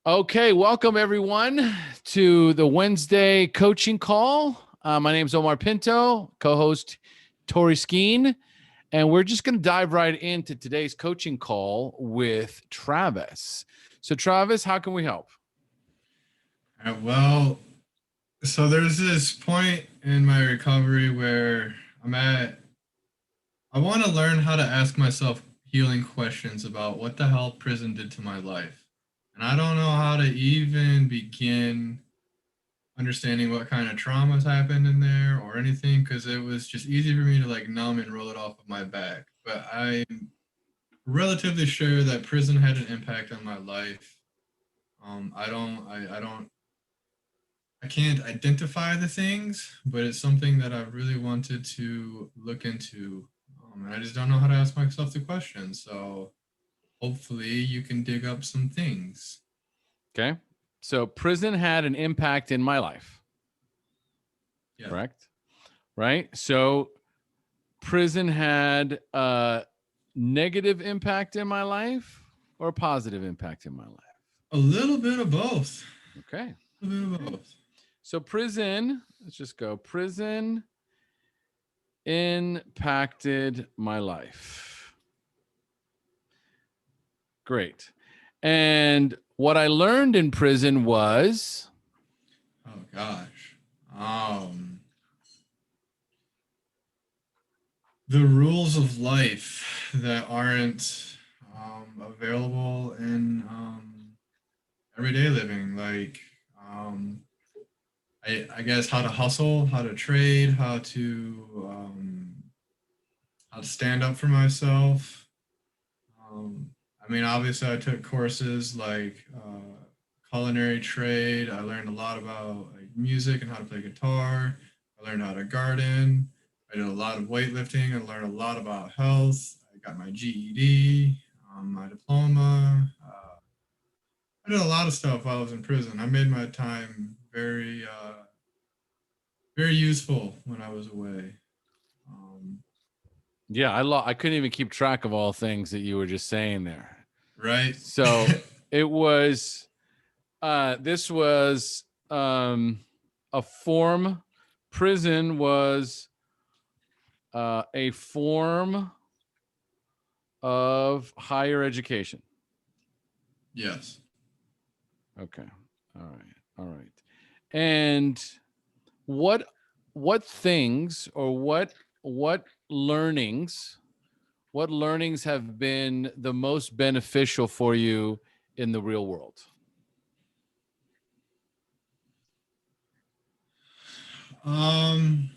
Okay, welcome everyone to the Wednesday coaching call. My name is Omar Pinto, co-host Tori Skeen, and we're just going to dive right into today's coaching call with Travis. So, Travis, how can we help? Well, so there's this point in my recovery where I'm at, I want to learn how to ask myself healing questions about what the hell prison did to my life. And I don't know how to even begin understanding what kind of traumas happened in there or anything because it was just easy for me to like numb and roll it off of my back. But I'm relatively sure that prison had an impact on my life. I can't identify the things, but it's something that I've really wanted to look into. And I just don't know how to ask myself the question. So hopefully you can dig up some things. Okay. So, prison had an impact in my life, Yeah. correct? Right? So, prison had a negative impact in my life or a positive impact in my life? A little bit of both. Okay. A little bit of Okay. both. So prison, let's just go. Prison impacted my life. Great. And what I learned in prison was Oh gosh. Um, the rules of life that aren't available in everyday living, like um, I guess how to hustle, how to trade, how to stand up for myself. I mean, obviously, I took courses like culinary trade. I learned a lot about like music and how to play guitar. I learned how to garden. I did a lot of weightlifting. I learned a lot about health. I got my GED, my diploma. I did a lot of stuff while I was in prison. I made my time very useful when I was away. Um, yeah, I couldn't even keep track of all things that you were just saying there. right? So it was this was a form prison was a form of higher education. Yes. Okay. All right. All right. And what what things or what learnings what learnings have been the most beneficial for you in the real world? Um,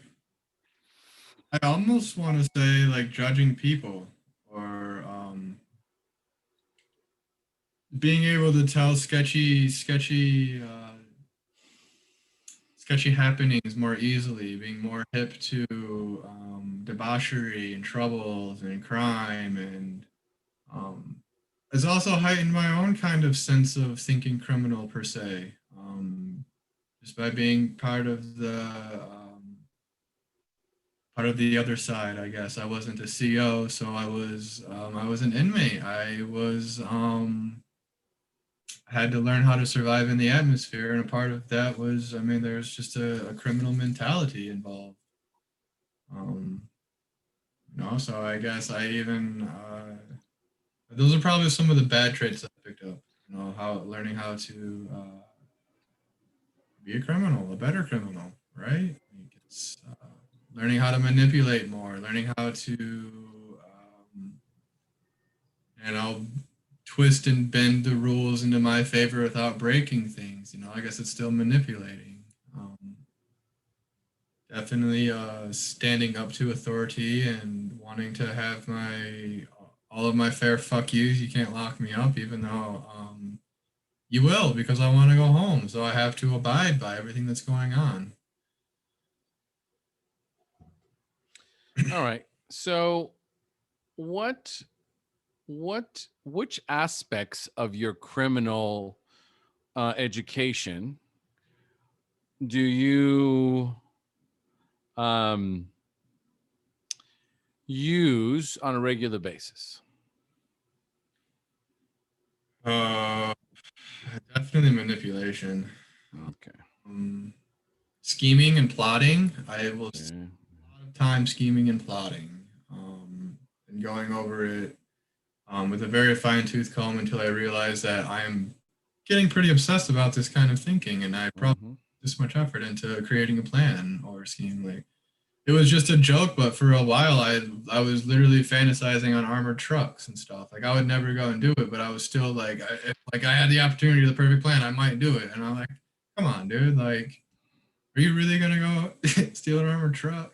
I almost want to say like judging people or being able to tell sketchy happenings more easily, being more hip to debauchery and troubles and crime, and um, it's also heightened my own kind of sense of thinking criminal per se, just by being part of the other side, I guess. I wasn't a CO, so I was an inmate. I had to learn how to survive in the atmosphere, and a part of that was, I mean, there's just a criminal mentality involved. Um, so I guess I even those are probably some of the bad traits I picked up. How learning how to be a criminal, a better criminal, right? Like it's learning how to manipulate more, learning how to you know, twist and bend the rules into my favor without breaking things. I guess it's still manipulating. Definitely standing up to authority and wanting to have my all of my fair fuck yous. You can't lock me up, even though you will, because I want to go home. So I have to abide by everything that's going on. All right. So what which aspects of your criminal education do you um, use on a regular basis? I definitely organization. Okay. Um, Scheming and plotting. I will spend Okay. a lot of time scheming and plotting, and going over it with a very fine tooth comb until I realize that I am getting pretty obsessed about this kind of thinking, and I probably Hmm. put this much effort into creating a plan or a scheme. Like it was just a joke, but for a while I was literally fantasizing on armored trucks and stuff. Like I would never go and do it, but I was still like, if like I had the opportunity, the perfect plan, I might do it. And I'm like, come on, dude, like, are you really gonna go steal an armored truck?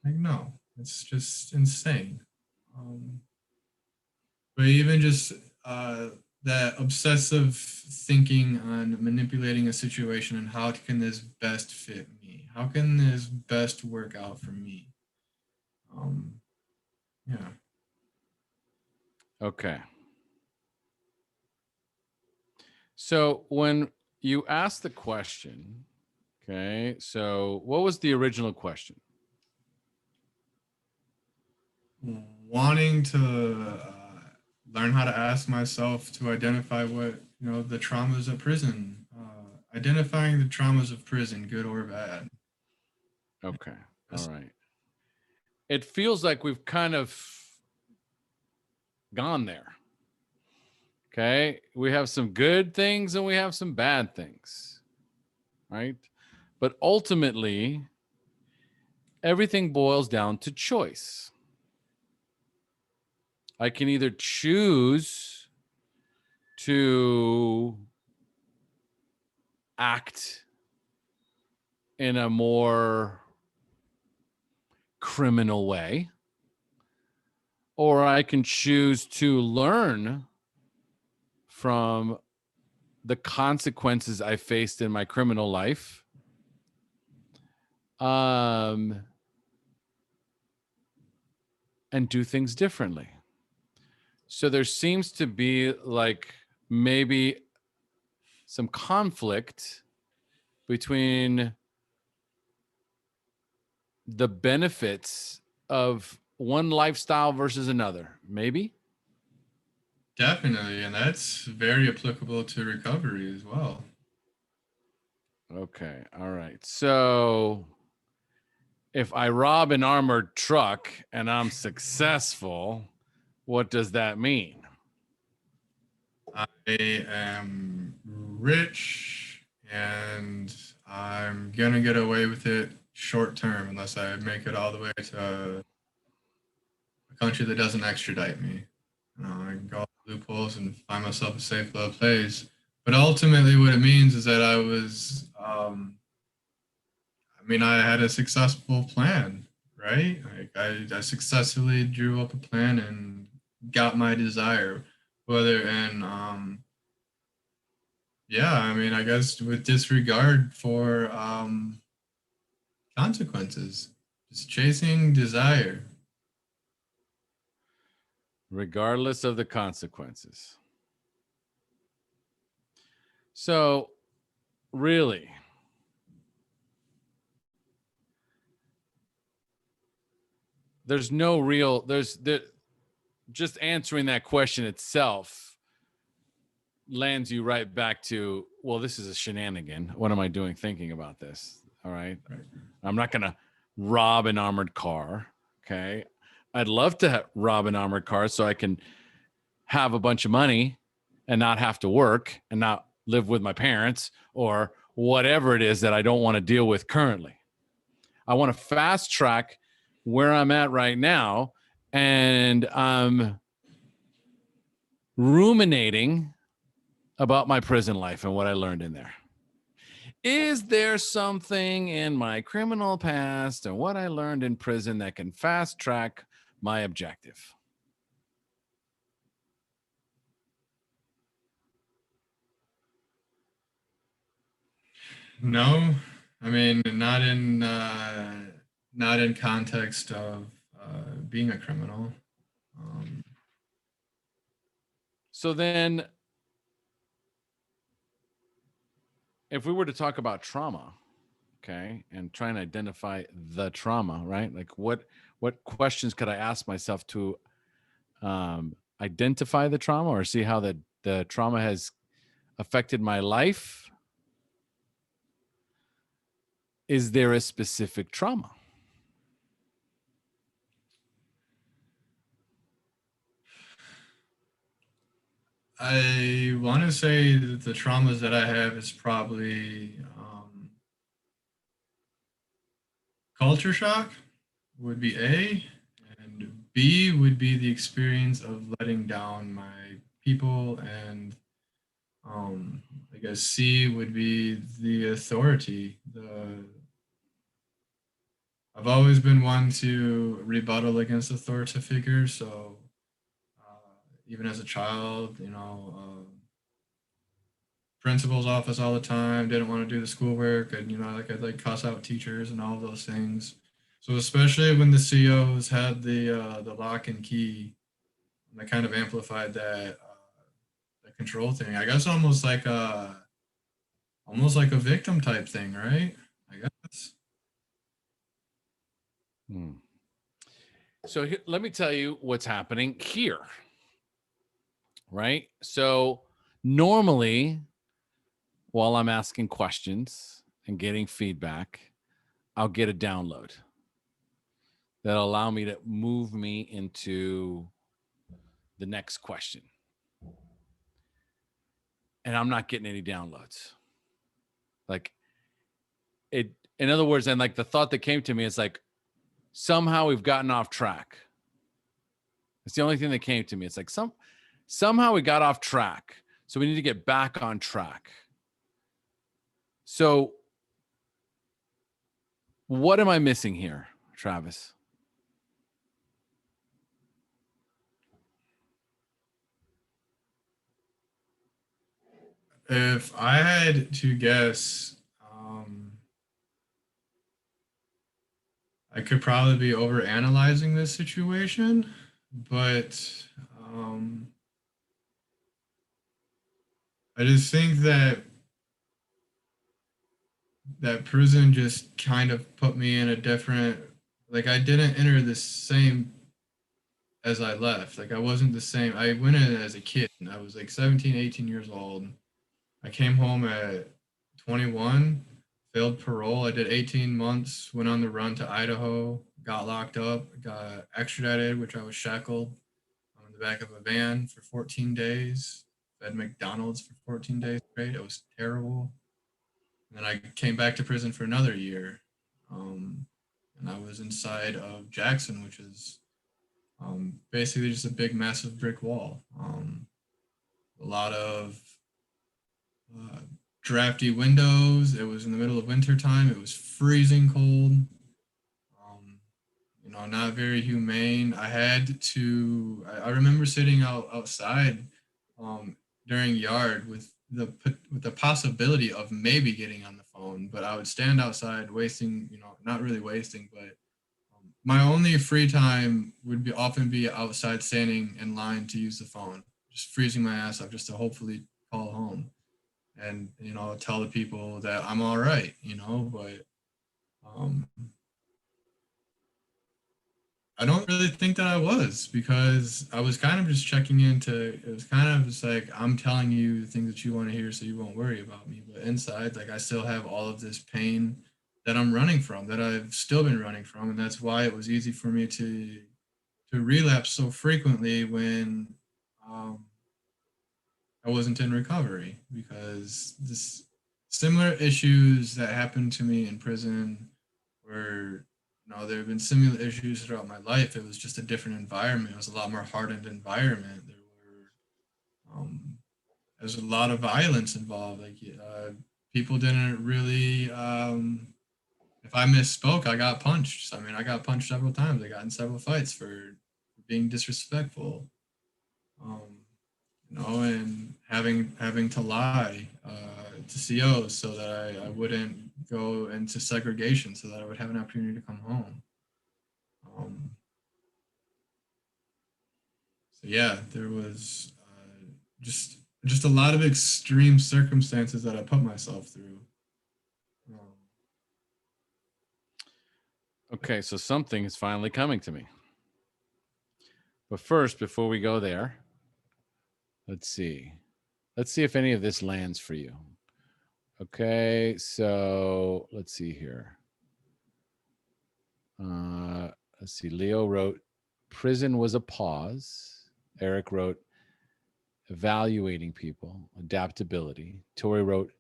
Like, no, it's just insane. Um, but even just uh, that obsessive thinking on manipulating a situation and how can this best fit me? How can this best work out for me? Um, yeah. Okay. So when you ask the question, okay, so what was the original question? Wanting to learn how to ask myself to identify what the traumas of prison, identifying the traumas of prison, good or bad. Okay. All That's right. It feels like we've kind of gone there. Okay. We have some good things and we have some bad things, right? But ultimately, everything boils down to choice. I can either choose to act in a more criminal way, or I can choose to learn from the consequences I faced in my criminal life, um, and do things differently. So there seems to be like maybe some conflict between the benefits of one lifestyle versus another. Maybe. definitely, and that's very applicable to recovery as well. Okay. All right. So if I rob an armored truck and I'm successful, what does that mean? I am rich and I'm gonna get away with it short term unless I make it all the way to a country that doesn't extradite me. I can go all the loopholes and find myself a safe little place. But ultimately, what it means is that I mean, I had a successful plan, right? Like I successfully drew up a plan and got my desire. Whether and yeah, I mean, I guess with disregard for consequences, just chasing desire. Regardless of the consequences. So, really, there's no real, just answering that question itself lands you right back to, well, this is a shenanigan. What am I doing thinking about this? All right. Right. I'm not going to rob an armored car. Okay. I'd love to rob an armored car so I can have a bunch of money and not have to work and not live with my parents or whatever it is that I don't want to deal with currently. I want to fast track where I'm at right now, and I'm ruminating about my prison life and what I learned in there. Is there something in my criminal past and what I learned in prison that can fast track my objective? No, I mean not in context of being a criminal. Um, So then, if we were to talk about trauma, okay, and try and identify the trauma, right? Like what questions could I ask myself to identify the trauma or see how the trauma has affected my life? is there a specific trauma? I want to say that the traumas that I have is probably culture shock would be A, and B would be the experience of letting down my people, and um, I guess C would be the authority. The I've always been one to rebuttal against authoritative figures, so even as a child, principal's office all the time, didn't want to do the schoolwork, and like I'd like cuss out teachers and all of those things. So especially when the COs had the lock and key, that kind of amplified that the control thing. I guess almost like a victim type thing, right? I guess. Hmm. So let me tell you what's happening here, right? So normally, while I'm asking questions and getting feedback, I'll get a download that'll allow me to move me into the next question. And I'm not getting any downloads. Like it, in other words, and like the thought that came to me is like, somehow we've gotten off track. It's the only thing that came to me. It's like somehow we got off track. So we need to get back on track. So what am I missing here, Travis? If I had to guess, I could probably be over analyzing this situation, but um, I just think that prison just kind of put me in a different, like I didn't enter the same as I left. Like I wasn't the same. I went in as a kid. I was like 17, 18 years old. I came home at 21, failed parole. I did 18 months, went on the run to Idaho, got locked up, got extradited, which I was shackled on the back of a van for 14 days, fed McDonald's for 14 days straight. It was terrible. And then I came back to prison for another year. Um, and I was inside of Jackson, which is basically just a big, massive brick wall. A lot of uh, drafty windows. It was in the middle of winter time. It was freezing cold. Um, not very humane. I remember sitting outside um, during yard with the possibility of maybe getting on the phone, but I would stand outside wasting, not really wasting, but my only free time would be often be outside standing in line to use the phone, just freezing my ass off just to hopefully call home and tell the people that I'm all right, but um, I don't really think that I was because I was kind of just checking into it was kind of just like I'm telling you the things that you want to hear so you won't worry about me. But inside, like I still have all of this pain that I'm running from, that I've still been running from. And that's why it was easy for me to relapse so frequently when um, I wasn't in recovery because this similar issues that happened to me in prison were there have been similar issues throughout my life. It was just a different environment. It was a lot more hardened environment. There was a lot of violence involved. Like people didn't really. If I misspoke, I got punched. I mean, I got punched several times. I got in several fights for being disrespectful. Um, and having to lie to COs so that I wouldn't go into segregation, so that I would have an opportunity to come home. Um, so yeah, there was just a lot of extreme circumstances that I put myself through. Um, Okay, so something is finally coming to me. But first, before we go there, let's see. Let's see if any of this lands for you. Okay, so let's see here. Uh, let's see. Leo wrote, prison was a pause. Eric wrote, evaluating people, adaptability. Tori wrote,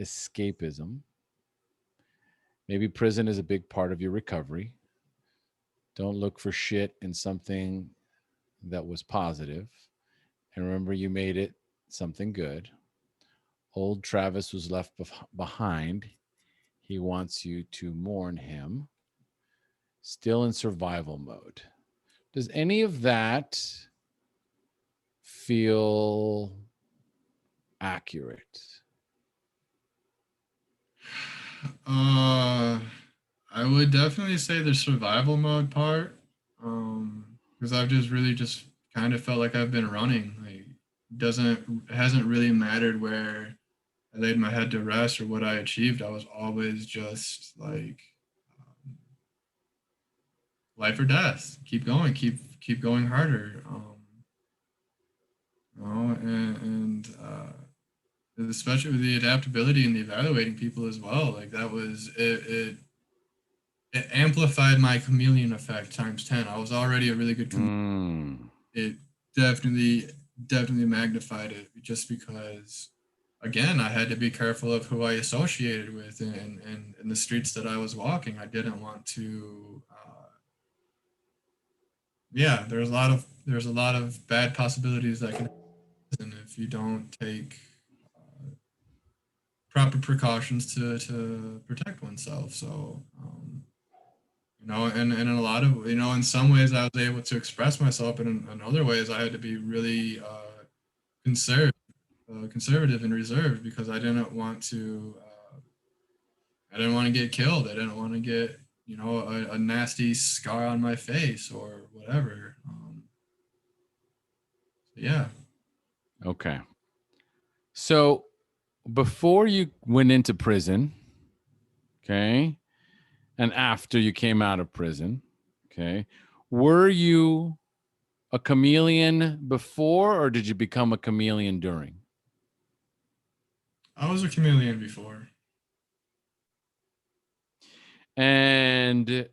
escapism. Maybe prison is a big part of your recovery. Don't look for shit in something that was positive. And remember, you made it something good. Old Travis was left behind. He wants you to mourn him. Still in survival mode. Does any of that feel accurate? Uh, I would definitely say the survival mode part, because I've just really just kind of felt like I've been running. Like, it hasn't really mattered where I laid my head to rest or what I achieved. I was always just like, um, life or death. Keep going. Keep going harder. And especially with the adaptability and the evaluating people as well. Like that was it. It amplified my chameleon effect times 10. I was already a really good chameleon. Mm. It definitely definitely magnified it just because again I had to be careful of who I associated with and in the streets that I was walking. I didn't want to yeah, there's a lot of bad possibilities that can happen if you don't take proper precautions to protect oneself. So and in a lot of in some ways I was able to express myself, and in other ways I had to be really conservative, conservative and reserved because I didn't want to get killed. I didn't want to get a nasty scar on my face or whatever. Yeah. Okay. So before you went into prison, okay, and after you came out of prison, okay, were you a chameleon before or did you become a chameleon during? I was a chameleon before. And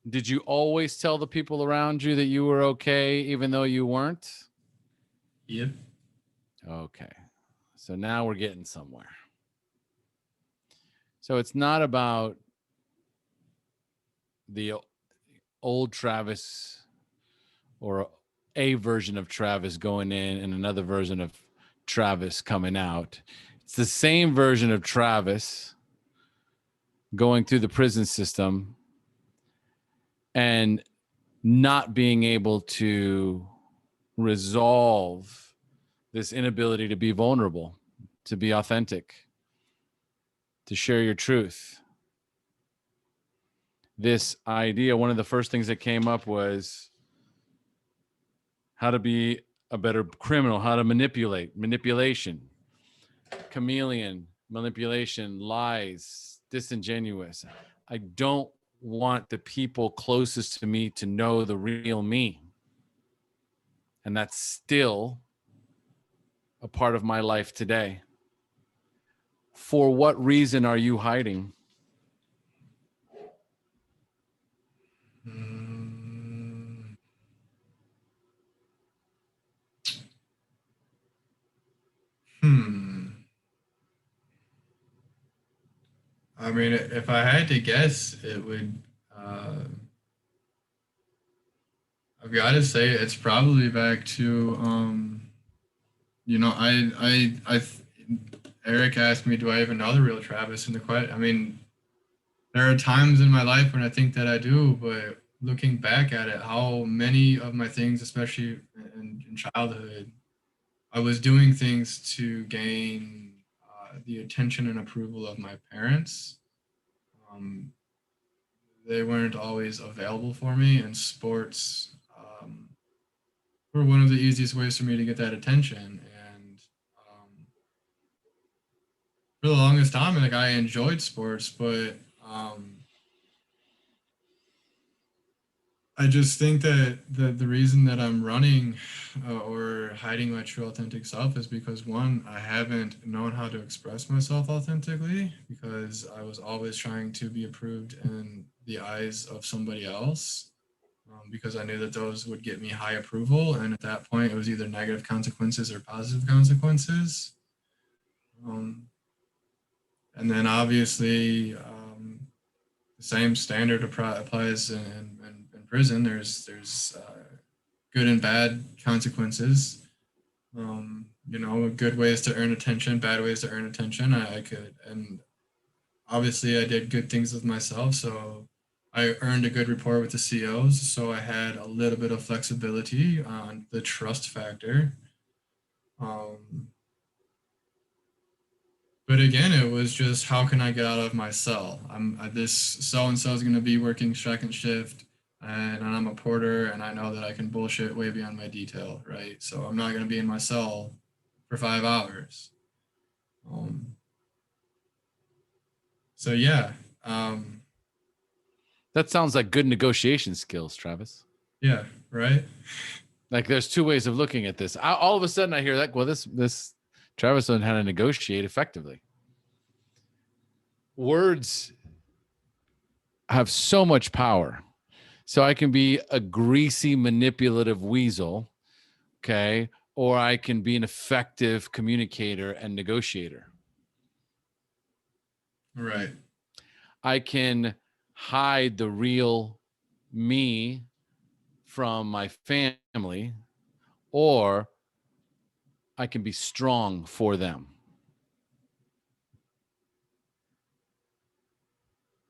did you always tell the people around you that you were okay even though you weren't? Yep. Okay. So now we're getting somewhere. So it's not about the old Travis or a version of Travis going in and another version of Travis coming out. It's the same version of Travis going through the prison system and not being able to resolve this inability to be vulnerable, to be authentic, to share your truth. This idea, one of the first things that came up was how to be a better criminal, how to manipulation, chameleon, manipulation, lies, disingenuous. I don't want the people closest to me to know the real me. And that's still a part of my life today. For what reason are you hiding? Mm, hmm. I mean, if I had to guess, it would. I've got to say, it's probably back to Eric asked me, do I even know the real Travis? And the question, I mean, there are times in my life when I think that I do, but looking back at it, how many of my things, especially in childhood, I was doing things to gain the attention and approval of my parents. Um, they weren't always available for me, and sports were one of the easiest ways for me to get that attention. And for the longest time, like I enjoyed sports, but I just think that the reason that I'm running or hiding my true authentic self is because one, I haven't known how to express myself authentically because I was always trying to be approved in the eyes of somebody else, because I knew that those would get me high approval. And at that point, it was either negative consequences or positive consequences. Um, and then obviously, the same standard applies in prison. There's good and bad consequences. Good ways to earn attention, bad ways to earn attention. I could, and obviously I did good things with myself, so I earned a good rapport with the COs. So I had a little bit of flexibility on the trust factor. Um, but again, it was just how can I get out of my cell? This so and so is going to be working second shift, and I'm a porter, and I know that I can bullshit way beyond my detail, right? So I'm not going to be in my cell for 5 hours. Um, so yeah, um, That sounds like good negotiation skills, Travis. yeah, right. Like there's two ways of looking at this. All of a sudden I hear that, well, this Travis knows how to negotiate effectively. Words have so much power. So I can be a greasy, manipulative weasel, okay? Or I can be an effective communicator and negotiator. Right. I can hide the real me from my family, or I can be strong for them.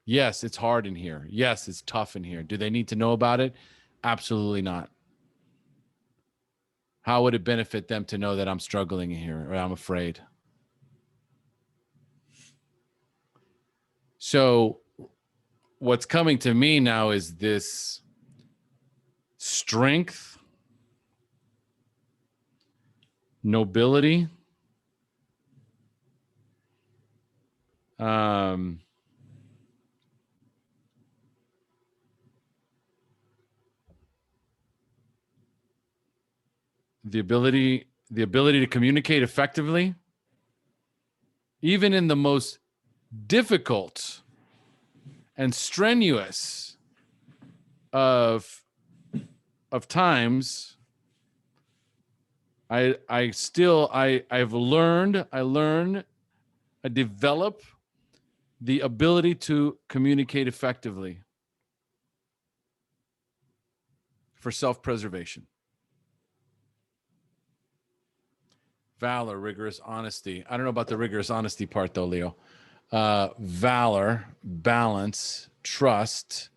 Yes, it's hard in here. Yes, it's tough in here. Do they need to know about it? Absolutely not. How would it benefit them to know that I'm struggling here or I'm afraid? So, what's coming to me now is this strength, nobility, um, the ability to communicate effectively, even in the most difficult and strenuous of times. I've learned, I develop the ability to communicate effectively for self-preservation. Valor, rigorous honesty. I don't know about the rigorous honesty part though, Leo. Valor, balance, trust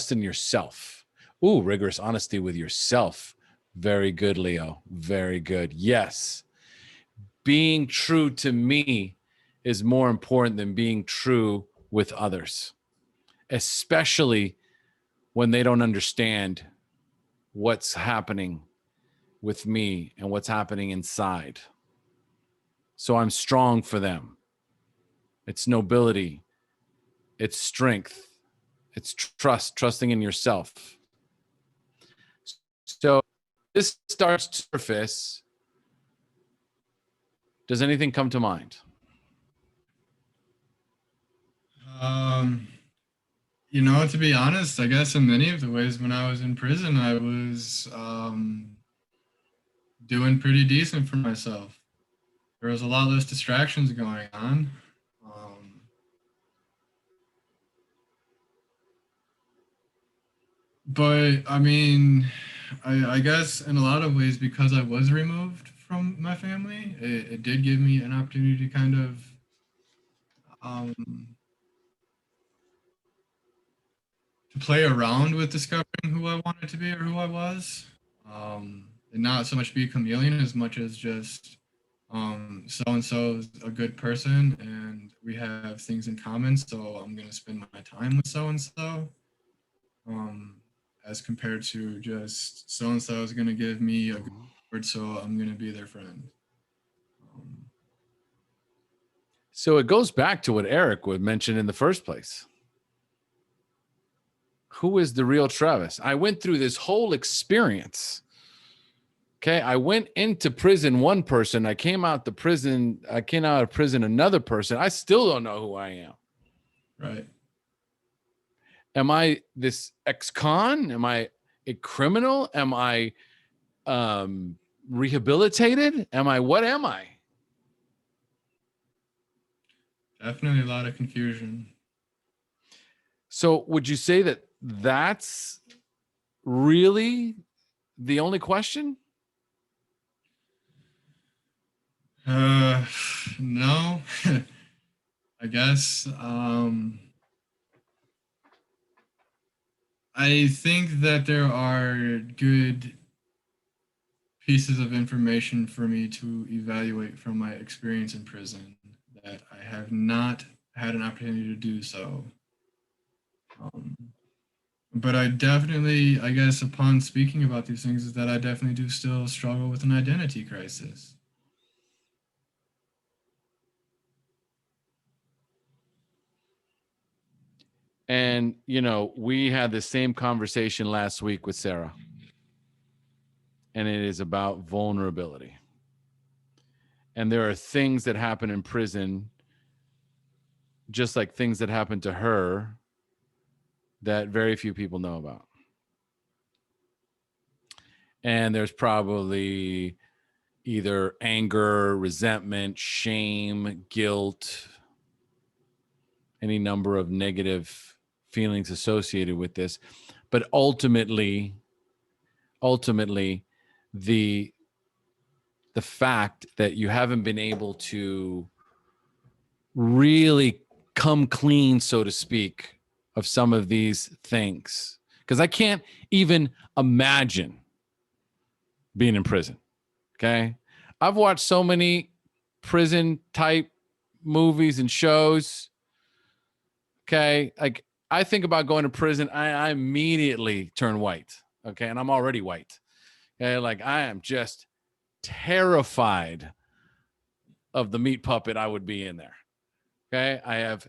in yourself. Ooh, rigorous honesty with yourself. Very good, Leo. Very good. Yes. Being true to me is more important than being true with others, especially when they don't understand what's happening with me and what's happening inside. So I'm strong for them. It's nobility, it's strength, it's trusting in yourself. So this starts to surface. Does anything come to mind? Um, to be honest, I guess in many of the ways when I was in prison, I was doing pretty decent for myself. There was a lot less distractions going on. Um, but I mean, I guess in a lot of ways, because I was removed from my family, it did give me an opportunity to kind of um, to play around with discovering who I wanted to be or who I was, and not so much be a chameleon as much as just so and so is a good person and we have things in common, so I'm gonna spend my time with so and so. As compared to just so and so is gonna give me a good word, so I'm gonna be their friend. Um, So it goes back to what Eric would mention in the first place. Who is the real Travis? I went through this whole experience. Okay, I went into prison one person. I came out of prison another person. I still don't know who I am. Right. Am I this ex-con? Am I a criminal? Am I rehabilitated? What am I? Definitely a lot of confusion. So would you say that that's really the only question? Uh, no, I guess. I think that there are good pieces of information for me to evaluate from my experience in prison that I have not had an opportunity to do so. Um, but I definitely, I guess, upon speaking about these things, is that I definitely do still struggle with an identity crisis. And, we had the same conversation last week with Sarah, and it is about vulnerability. And there are things that happen in prison, just like things that happen to her, that very few people know about. And there's probably either anger, resentment, shame, guilt, any number of negative feelings associated with this. But ultimately, the fact that you haven't been able to really come clean, so to speak, of some of these things. Because I can't even imagine being in prison. Okay. I've watched so many prison type movies and shows. Okay. Like, I think about going to prison, I immediately turn white. Okay. And I'm already white. Okay. Like, I am just terrified of the meat puppet I would be in there. Okay. I have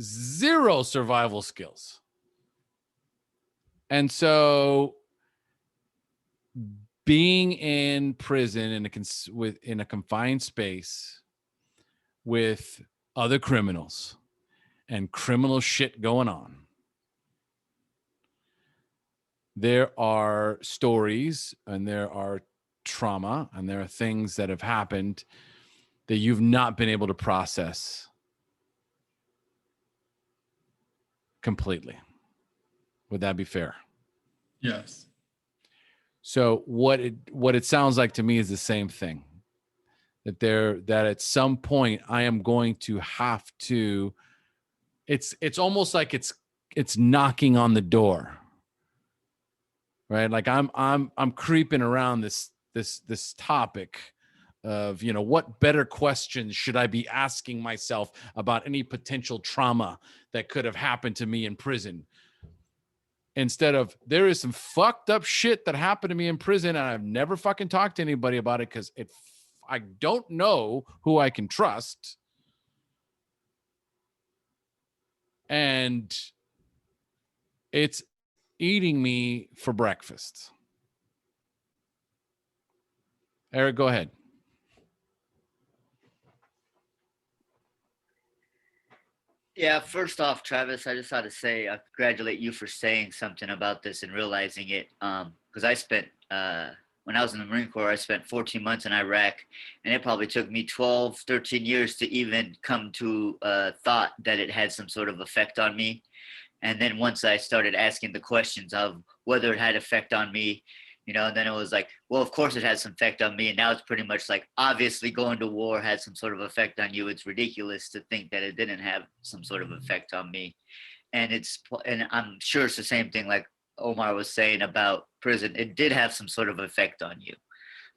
zero survival skills. And so being in prison in a confined space with other criminals and criminal shit going on, there are stories and there are trauma and there are things that have happened that you've not been able to process completely. Would that be fair? Yes. So what it sounds like to me is the same thing. That at some point I am going to have to, it's almost like it's knocking on the door. Right? Like I'm creeping around this topic of, what better questions should I be asking myself about any potential trauma that could have happened to me in prison, instead of, there is some fucked up shit that happened to me in prison and I've never fucking talked to anybody about it because I don't know who I can trust. And it's eating me for breakfast. Eric, go ahead. Yeah, first off, Travis, I just ought to say I congratulate you for saying something about this and realizing it. Because I spent when I was in the Marine Corps, I spent 14 months in Iraq, and it probably took me 12, 13 years to even come to thought that it had some sort of effect on me. And then once I started asking the questions of whether it had effect on me, and then it was like, well, of course it had some effect on me. And now it's pretty much like, obviously going to war had some sort of effect on you. It's ridiculous to think that it didn't have some sort of effect on me. And I'm sure it's the same thing like Omar was saying about prison. It did have some sort of effect on you.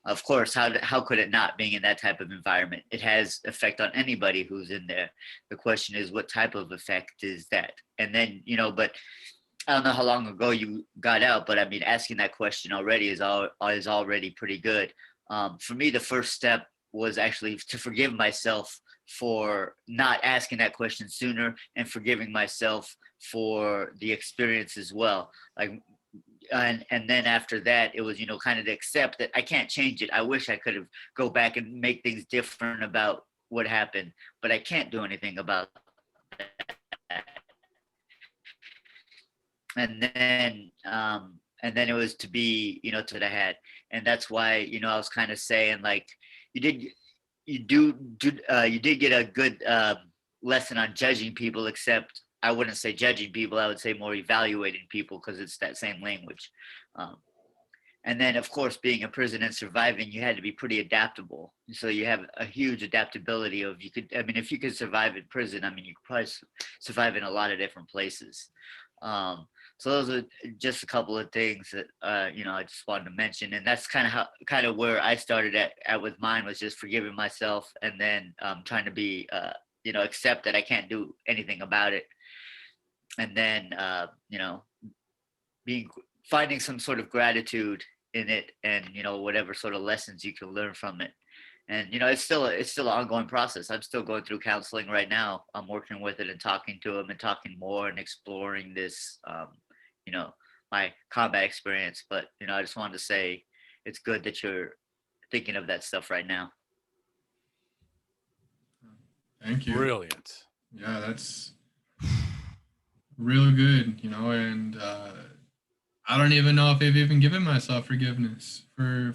Of course, how could it not, being in that type of environment? It has effect on anybody who's in there. The question is, what type of effect is that? And then, but I don't know how long ago you got out, but I mean, asking that question already is already pretty good. For me, the first step was actually to forgive myself for not asking that question sooner, and forgiving myself for the experience as well. Like, and then after that, it was, kind of to accept that I can't change it. I wish I could have go back and make things different about what happened, but I can't do anything about that. And then it was to be, to the had. And that's why, I was kind of saying, like, you did you did get a good lesson on judging people, except I wouldn't say judging people, I would say more evaluating people, because it's that same language. um, and then, of course, being in prison and surviving, you had to be pretty adaptable. So you have a huge adaptability of, if you could survive in prison, you could probably survive in a lot of different places. Um, so those are just a couple of things that, I just wanted to mention. And that's kind of where I started at with mine, was just forgiving myself, and then trying to be, accept that I can't do anything about it. And then, being finding some sort of gratitude in it, and whatever sort of lessons you can learn from it. And it's still an ongoing process. I'm still going through counseling right now. I'm working with it and talking to them and talking more and exploring this, my combat experience. But I just wanted to say it's good that you're thinking of that stuff right now. Thank you. Brilliant. Yeah, that's real good, and I don't even know if I've even given myself forgiveness for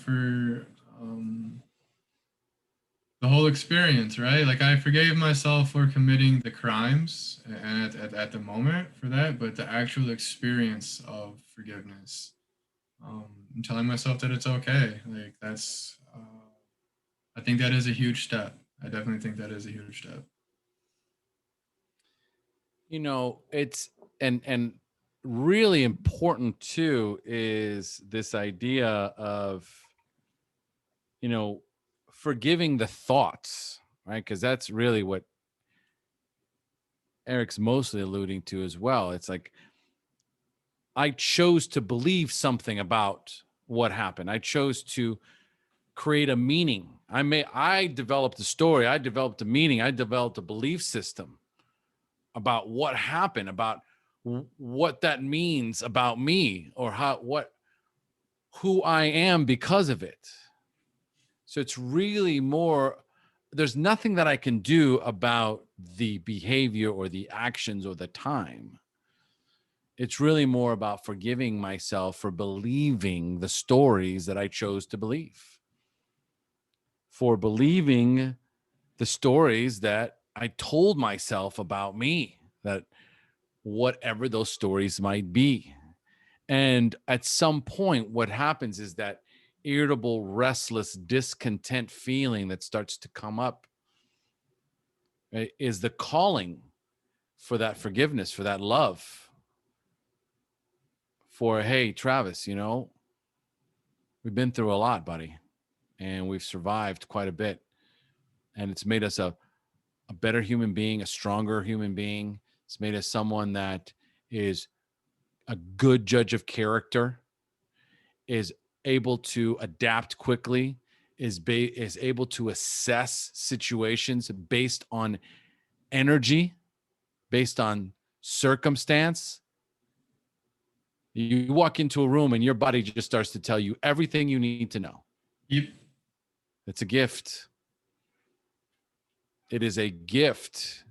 the whole experience, right? Like, I forgave myself for committing the crimes and at the moment for that, but the actual experience of forgiveness, and telling myself that it's okay, like, that's I think that is a huge step. I definitely think that is a huge step. It's and really important too is this idea of, forgiving the thoughts, right? Because that's really what Eric's mostly alluding to as well. It's like, I chose to believe something about what happened. I chose to create a meaning. I developed a story, I developed a meaning, I developed a belief system about what happened, about what that means about me, or who I am because of it. So it's really more, there's nothing that I can do about the behavior or the actions or the time. It's really more about forgiving myself for believing the stories that I chose to believe, for believing the stories that I told myself about me, that whatever those stories might be. And at some point, what happens is that irritable, restless, discontent feeling that starts to come up, right, is the calling for that forgiveness, for that love, for, hey, Travis, we've been through a lot, buddy, and we've survived quite a bit. And it's made us a better human being, a stronger human being. It's made us someone that is a good judge of character, is able to adapt quickly, is able to assess situations based on energy, based on circumstance. You walk into a room and your body just starts to tell you everything you need to know. Yep. It's a gift. It is a gift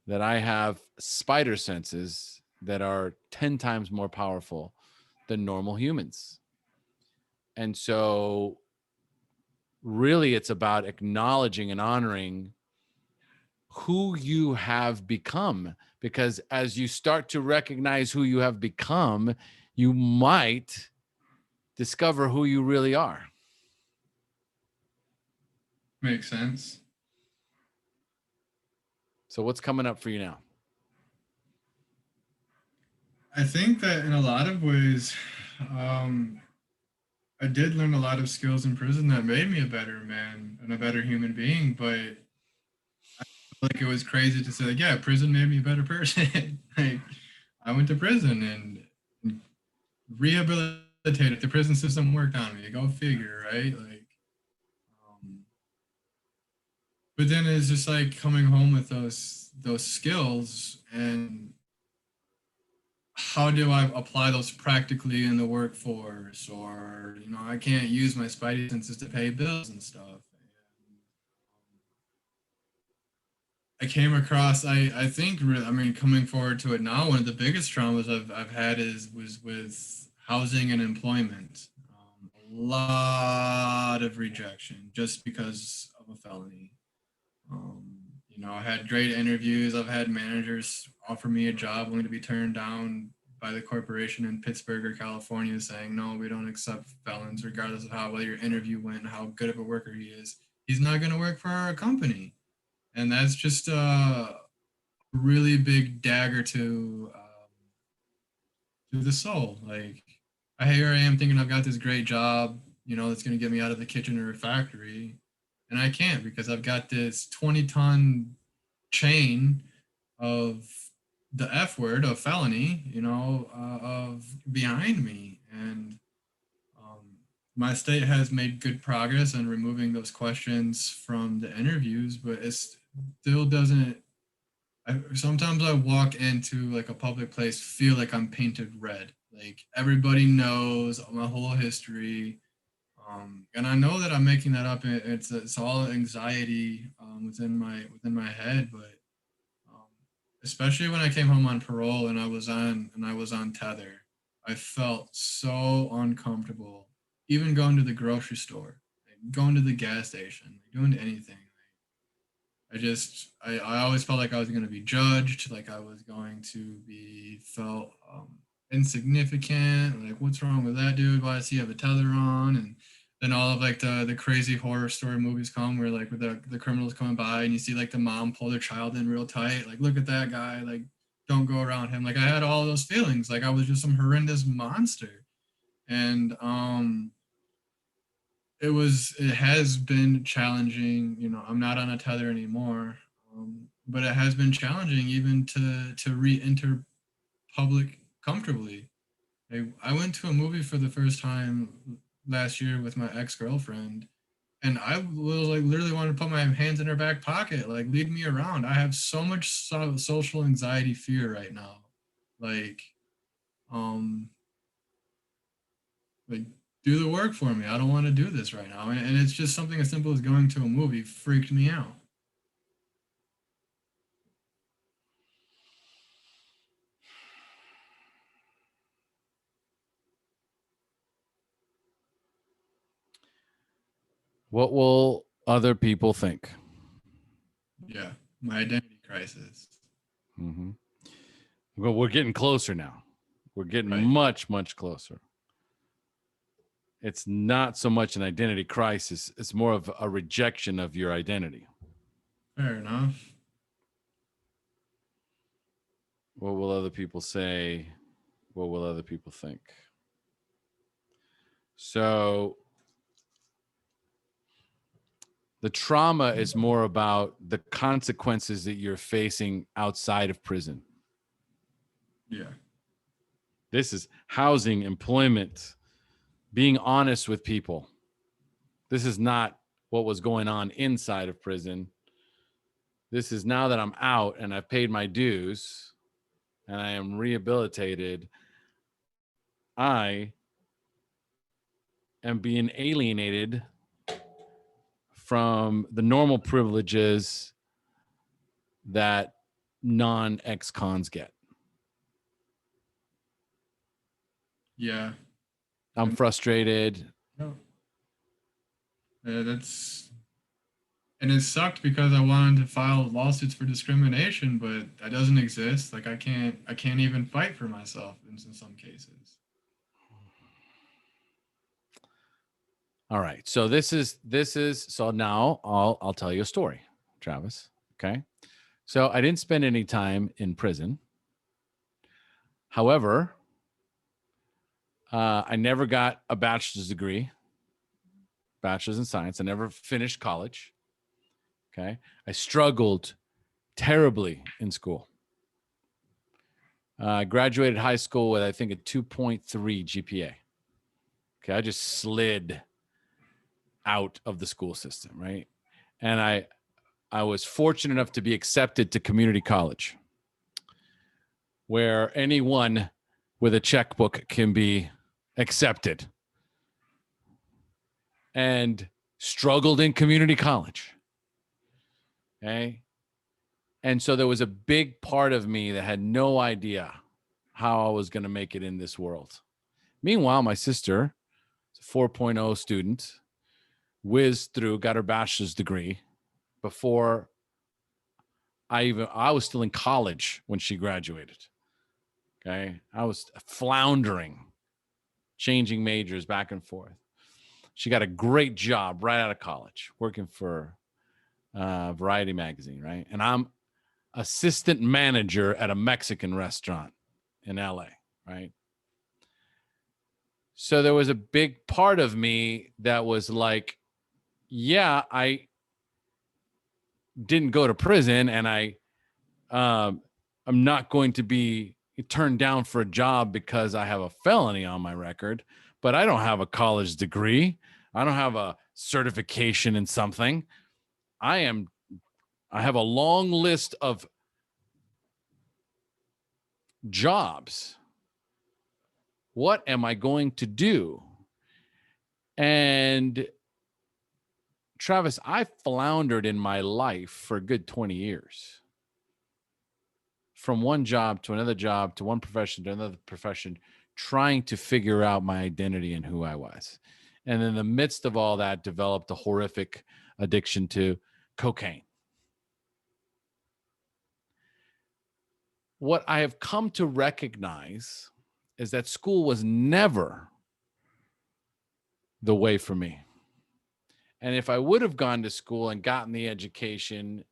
that I have spider senses that are 10 times more powerful than normal humans. And so really it's about acknowledging and honoring who you have become, because as you start to recognize who you have become, you might discover who you really are. Makes sense. So what's coming up for you now? I think that in a lot of ways, I did learn a lot of skills in prison that made me a better man and a better human being, but like, it was crazy to say, like, yeah, prison made me a better person. Like, I went to prison and rehabilitated. The prison system worked on me. Go figure, right? Like, um, But then it's just like coming home with those skills, and how do I apply those practically in the workforce? Or, I can't use my spidey senses to pay bills and stuff. And I came across, I think, I mean, coming forward to it now, one of the biggest traumas I've had was with housing and employment. A lot of rejection just because of a felony. Um, I had great interviews. I've had managers offer me a job only to be turned down by the corporation in Pittsburgh or California saying, no, we don't accept felons, regardless of how well your interview went and how good of a worker he is. He's not going to work for our company. And that's just a really big dagger to the soul. Like, here I am thinking I've got this great job, that's going to get me out of the kitchen or a factory, and I can't because I've got this 20-ton chain of the F word of felony, of behind me. And my state has made good progress in removing those questions from the interviews, but it still doesn't. Sometimes I walk into like a public place, feel like I'm painted red. Like everybody knows my whole history. And I know that I'm making that up. It's all anxiety within my head, but um, especially when I came home on parole and I was on tether, I felt so uncomfortable. Even going to the grocery store, like going to the gas station, like doing anything. I always felt like I was going to be judged, like I was going to be felt insignificant. Like, what's wrong with that dude? Why does he have a tether on? And then all of like the crazy horror story movies come where like with the criminals coming by and you see like the mom pull their child in real tight. Like, look at that guy. Like, don't go around him. Like, I had all those feelings. Like, I was just some horrendous monster. And it has been challenging. I'm not on a tether anymore, but it has been challenging even to re-enter public comfortably. I went to a movie for the first time last year with my ex-girlfriend, and I was like literally wanted to put my hands in her back pocket, like lead me around. I have so much social anxiety fear right now, like um like do the work for me. I don't want to do this right now. And it's just something as simple as going to a movie freaked me out. What will other people think? Yeah, my identity crisis. Mm-hmm. Well, we're getting closer now. We're getting Right. much, much closer. It's not so much an identity crisis. It's more of a rejection of your identity. Fair enough. What will other people say? What will other people think? So the trauma is more about the consequences that you're facing outside of prison. Yeah. This is housing, employment, being honest with people. This is not what was going on inside of prison. This is now that I'm out and I've paid my dues and I am rehabilitated, I am being alienated from the normal privileges that non-ex-cons get. Yeah. I'm frustrated. No. That's and it sucked because I wanted to file lawsuits for discrimination, but that doesn't exist. Like I can't even fight for myself in some cases. All right. So this is so now I'll tell you a story, Travis. Okay. So I didn't spend any time in prison. However, I never got a bachelor's degree, bachelor's in science. I never finished college. Okay. I struggled terribly in school. I graduated high school with, I think, a 2.3 GPA. Okay. I just slid out of the school system. Right. And I was fortunate enough to be accepted to community college, where anyone with a checkbook can be accepted, and struggled in community college. Okay. And so there was a big part of me that had no idea how I was going to make it in this world. Meanwhile, my sister, a 4.0 student, whizzed through, got her bachelor's degree before I was still in college when she graduated. Okay. I was floundering, changing majors back and forth. She got a great job right out of college, working for Variety magazine, right? And I'm assistant manager at a Mexican restaurant in LA, right? So there was a big part of me that was like, yeah, I didn't go to prison, and I'm not going to be turned down for a job because I have a felony on my record, but I don't have a college degree. I don't have a certification in something. I have a long list of jobs. What am I going to do? And Travis, I floundered in my life for a good 20 years. From one job to another job to one profession to another profession, trying to figure out my identity and who I was. And in the midst of all that, developed a horrific addiction to cocaine. What I have come to recognize is that school was never the way for me. And if I would have gone to school and gotten the education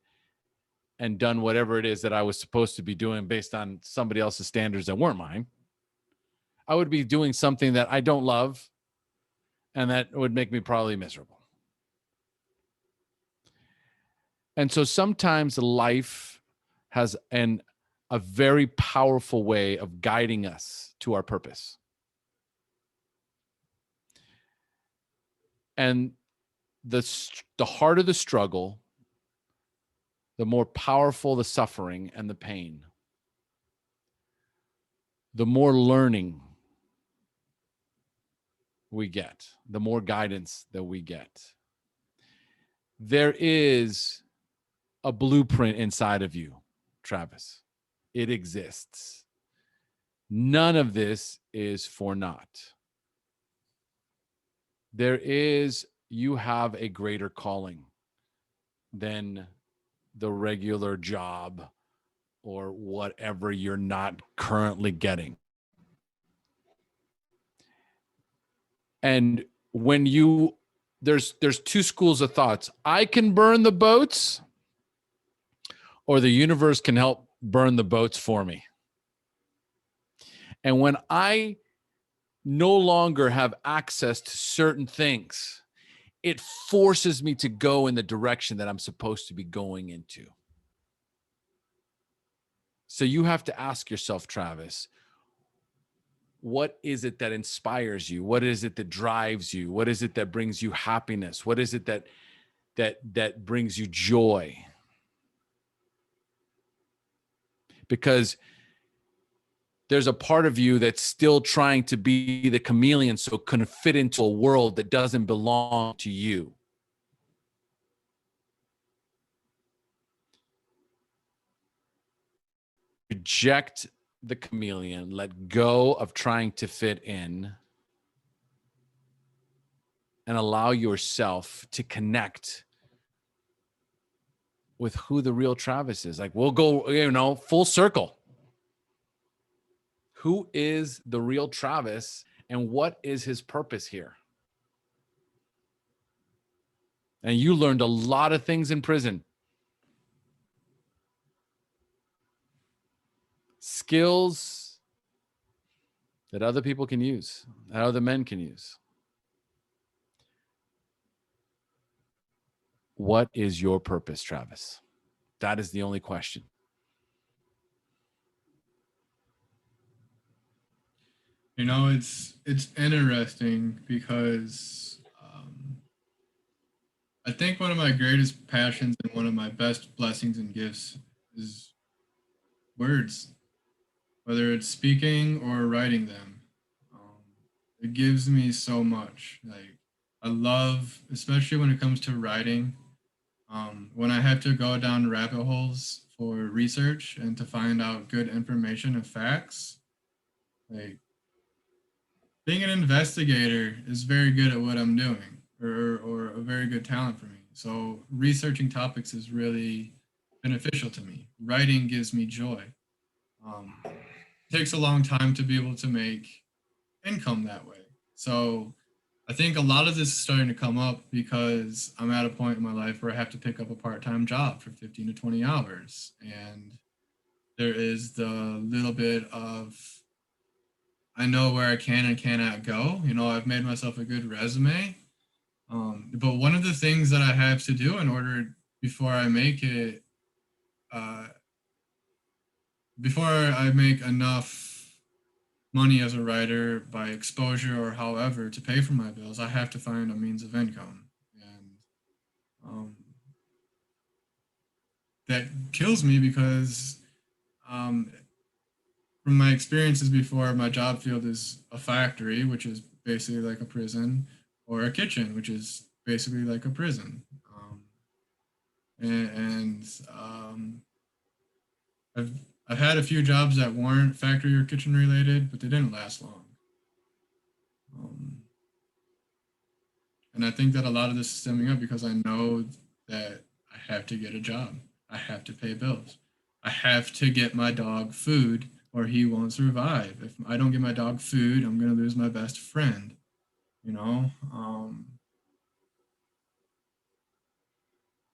and done whatever it is that I was supposed to be doing based on somebody else's standards that weren't mine, I would be doing something that I don't love and that would make me probably miserable. And so sometimes life has a very powerful way of guiding us to our purpose. And the harder the struggle, the more powerful the suffering and the pain, the more learning we get, the more guidance that we get. There is a blueprint inside of you, Travis. It exists. None of this is for naught. You have a greater calling than the regular job or whatever you're not currently getting. And when there's two schools of thoughts. I can burn the boats, or the universe can help burn the boats for me. And when I no longer have access to certain things, it forces me to go in the direction that I'm supposed to be going into. So you have to ask yourself, Travis, what is it that inspires you? What is it that drives you? What is it that brings you happiness? What is it that brings you joy? Because there's a part of you that's still trying to be the chameleon so it can fit into a world that doesn't belong to you. Reject the chameleon, let go of trying to fit in, and allow yourself to connect with who the real Travis is. Like, we'll go, full circle. Who is the real Travis, and what is his purpose here? And you learned a lot of things in prison. Skills that other people can use, that other men can use. What is your purpose, Travis? That is the only question. It's interesting because I think one of my greatest passions and one of my best blessings and gifts is words, whether it's speaking or writing them. Um, it gives me so much. Like, I love, especially when it comes to writing, when I have to go down rabbit holes for research and to find out good information and facts. Like, being an investigator is very good at what I'm doing, or a very good talent for me. So researching topics is really beneficial to me. Writing gives me joy. It takes a long time to be able to make income that way. So I think a lot of this is starting to come up because I'm at a point in my life where I have to pick up a part-time job for 15 to 20 hours. And there is the little bit of, I know where I can and cannot go. You know, I've made myself a good resume. But one of the things that I have to do in order before I make it, uh, before I make enough money as a writer by exposure or however to pay for my bills, I have to find a means of income. And um, that kills me because um, from my experiences before, my job field is a factory, which is basically like a prison, or a kitchen, which is basically like a prison. And I've I've had a few jobs that weren't factory or kitchen related, but they didn't last long. Um, and I think that a lot of this is stemming up because I know that I have to get a job. I have to pay bills. I have to get my dog food or he won't survive. If I don't get my dog food, I'm going to lose my best friend, you know?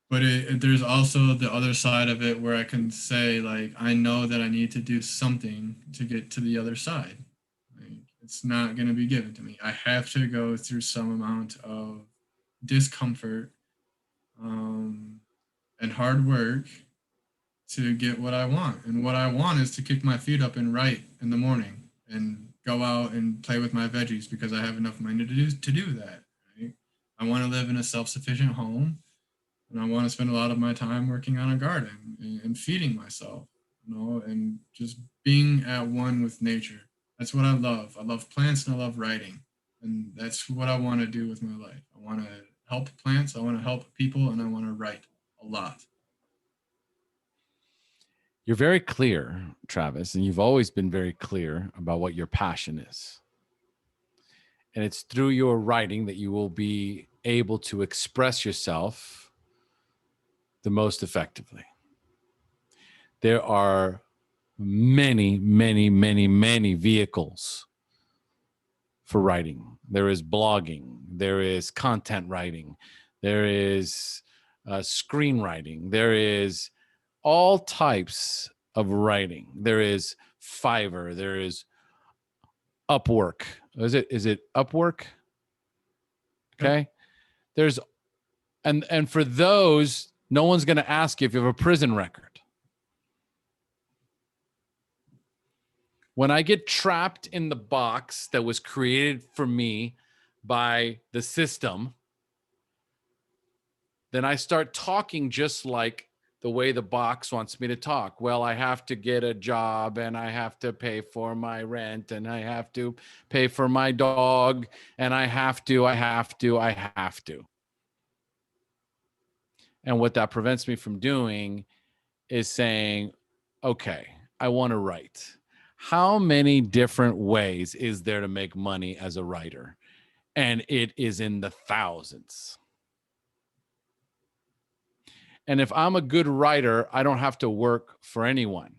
But there's also the other side of it where I can say, like, I know that I need to do something to get to the other side. Like, it's not going to be given to me. I have to go through some amount of discomfort um, and hard work to get what I want. And what I want is to kick my feet up and write in the morning and go out and play with my veggies because I have enough money to do that. Right? I want to live in a self-sufficient home, and I want to spend a lot of my time working on a garden and feeding myself, you know, and just being at one with nature. That's what I love. I love plants and I love writing. And that's what I want to do with my life. I want to help plants, I want to help people, and I want to write a lot. You're very clear, Travis, and you've always been very clear about what your passion is. And it's through your writing that you will be able to express yourself the most effectively. There are many, many, many, many vehicles for writing. There is blogging, there is content writing, there is screenwriting, there is all types of writing. There is Fiverr, there is Upwork. Is it Upwork? Yep. Okay. There's and for those, no one's going to ask you if you have a prison record. When I get trapped in the box that was created for me by the system, then I start talking just like the way the box wants me to talk. Well, I have to get a job and I have to pay for my rent and I have to pay for my dog and I have to. And what that prevents me from doing is saying, okay, I want to write. How many different ways is there to make money as a writer? And it is in the thousands. And if I'm a good writer, I don't have to work for anyone.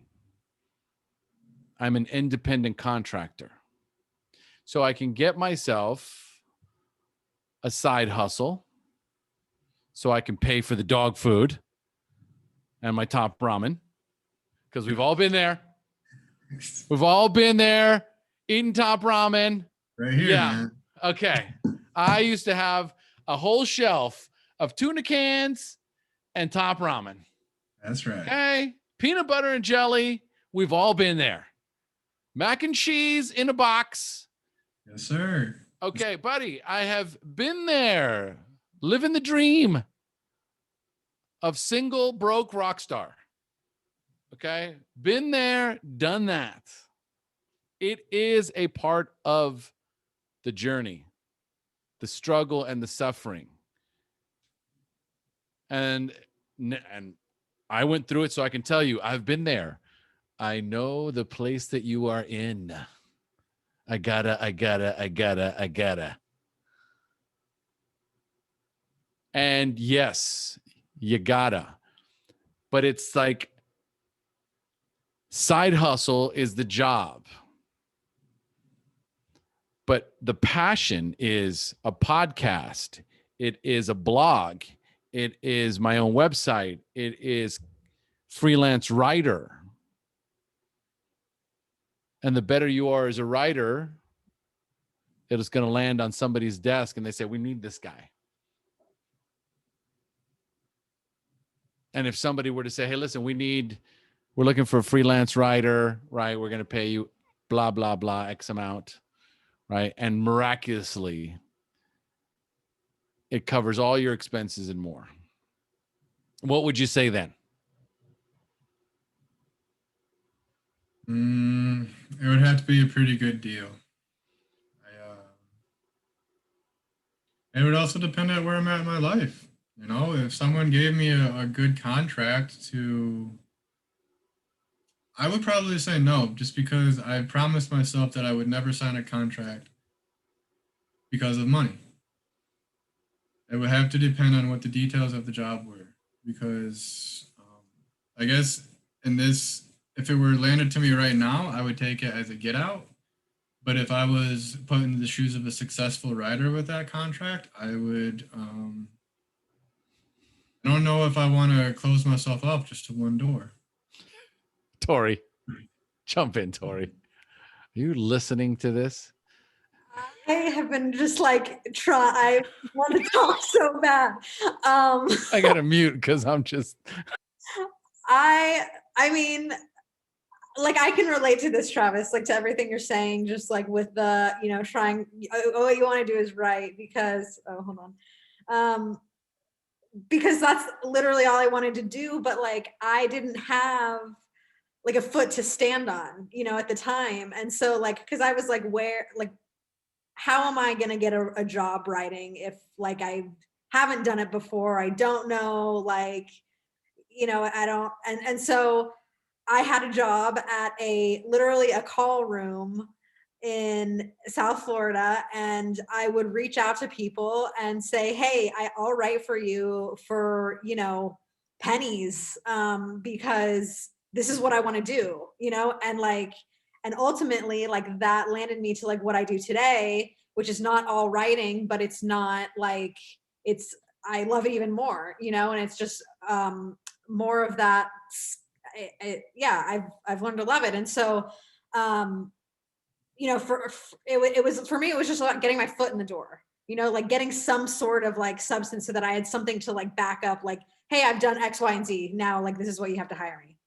I'm an independent contractor. So I can get myself a side hustle so I can pay for the dog food and my top ramen because we've all been there. We've all been there eating top ramen. Right here, Yeah. man. Okay. I used to have a whole shelf of tuna cans and top ramen. That's right. Okay. Peanut butter and jelly. We've all been there. Mac and cheese in a box. Yes, sir. Okay, buddy, I have been there. Living the dream. of single broke rock star. Okay. Been there, done that. It is a part of the journey, the struggle and the suffering. And I went through it, so I can tell you, I've been there. I know the place that you are in. I gotta. And yes, you gotta. But it's like side hustle is the job. But the passion is a podcast. It is a blog. It is my own website. It is freelance writer. And the better you are as a writer, it is going to land on somebody's desk and they say, we need this guy. And if somebody were to say, hey, listen, we're looking for a freelance writer, right? We're going to pay you blah, blah, blah, X amount, right? And miraculously, it covers all your expenses and more. What would you say then? It would have to be a pretty good deal. It would also depend on where I'm at in my life. You know, if someone gave me a good contract to, I would probably say no, just because I promised myself that I would never sign a contract because of money. It would have to depend on what the details of the job were, because I guess in this, if it were landed to me right now, I would take it as a get out. But if I was put in the shoes of a successful writer with that contract, I would. I don't know if I want to close myself off just to one door. Tori, jump in, Tori. Are you listening to this? I have been just like I want to talk so bad. I got to mute because I'm just. I mean, like I can relate to this, Travis, like to everything you're saying, just like with the, trying, what you want to do is right because, hold on. Because that's literally all I wanted to do. But like, I didn't have like a foot to stand on, at the time. And so like, cause I was like, how am I going to get a job writing if like, I haven't done it before? I don't know, like, I don't, and so I had a job at literally a call room in South Florida, and I would reach out to people and say, hey, I'll write for you for, pennies, because this is what I want to do, and ultimately like that landed me to like what I do today, which is not all writing, but it's not like I love it even more, and it's just more of that. I've learned to love it. And so, it was, for me, it was just about getting my foot in the door, like getting some sort of like substance so that I had something to like back up, like, hey, I've done X, Y, and Z. Now, like, this is what you have to hire me,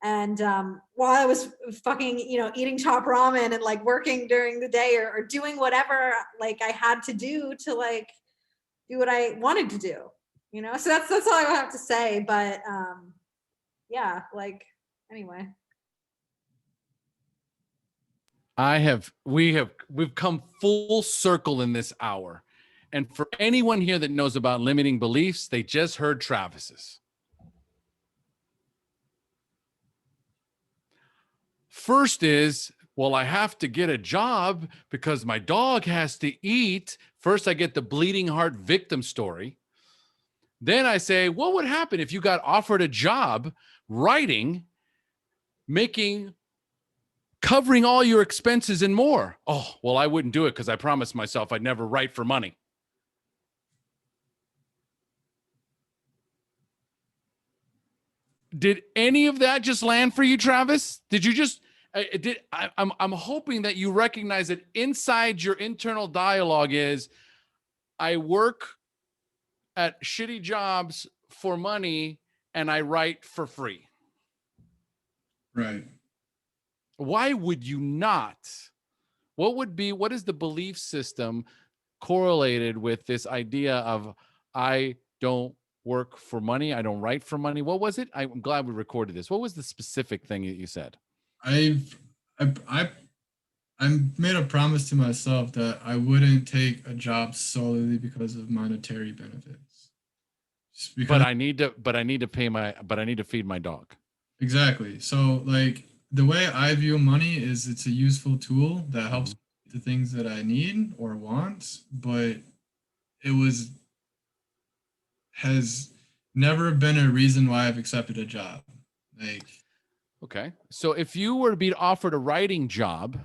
And while I was fucking, eating top ramen and like working during the day or doing whatever like I had to do to like do what I wanted to do, So that's all I have to say. But yeah, like anyway. We've come full circle in this hour. And for anyone here that knows about limiting beliefs, they just heard Travis's. First is, well, I have to get a job because my dog has to eat. First, I get the bleeding heart victim story. Then I say, what would happen if you got offered a job writing, covering all your expenses and more? Oh, well, I wouldn't do it because I promised myself I'd never write for money. Did any of that just land for you, Travis? Did you just I'm hoping that you recognize that inside your internal dialogue is, I work at shitty jobs for money and I write for free. Right. Why would you not? What is the belief system correlated with this idea of I don't work for money. I don't write for money. What was it? I'm glad we recorded this. What was the specific thing that you said? I've I made a promise to myself that I wouldn't take a job solely because of monetary benefits. Just because But I need to pay my, but I need to feed my dog. exactly. So like the way I view money is it's a useful tool that helps the things that I need or want, but it was has never been a reason why I've accepted a job. Like Okay. So if you were to be offered a writing job,